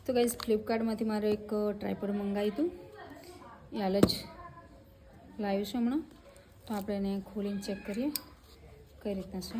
તો ગાઈઝ ફ્લિપકાર્ટમાંથી મારે એક ટ્રાયપોડ મંગાવ્યું હતું, એ હાલ જ લાવ્યું છે હમણાં. તો આપણે એને ખોલીને ચેક કરીએ કઈ રીતના છે.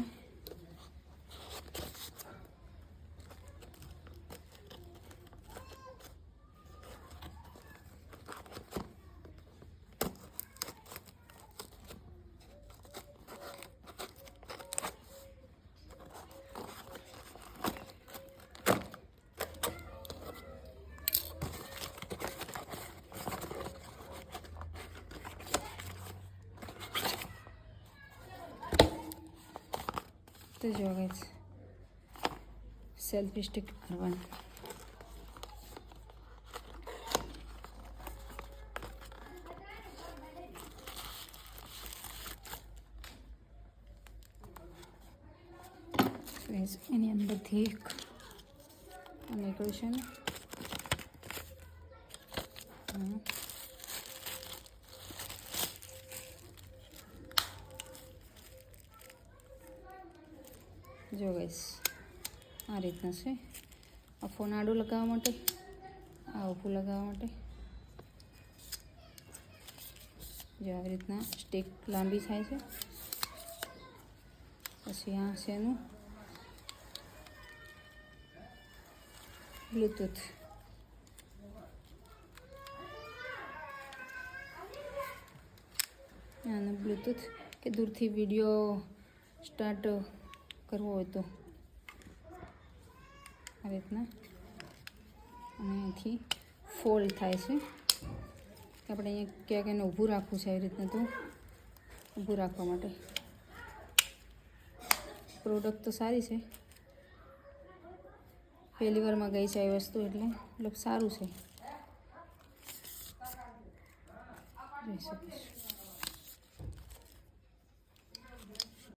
તો જો ગાઈઝ સેલ્ફી સ્ટિક કરવાનું. એની અંદરથી એક નીકળ્યું છે ને, જો ગાઈસ આ રીતના છે. આ ફોન આડો લગાવવા માટે, આ ઊભું લગાવવા માટે. જો આવી રીતના સ્ટિક લાંબી થાય છે. પછી આ છે એનું બ્લૂટૂથ. આનું બ્લૂટૂથ કે દૂરથી વિડીયો સ્ટાર્ટ કરવો હોય તો આ રીતના. અને અહીંથી ફોલ્ડ થાય છે કે આપણે અહીંયા ક્યાંક એને ઊભું રાખવું છે, આવી રીતના. તો ઊભું રાખવા માટે પ્રોડક્ટ તો સારી છે. પહેલી વારમાં ગઈ છે એ વસ્તુ, એટલે મતલબ સારું છે, જોઈ શકીશ.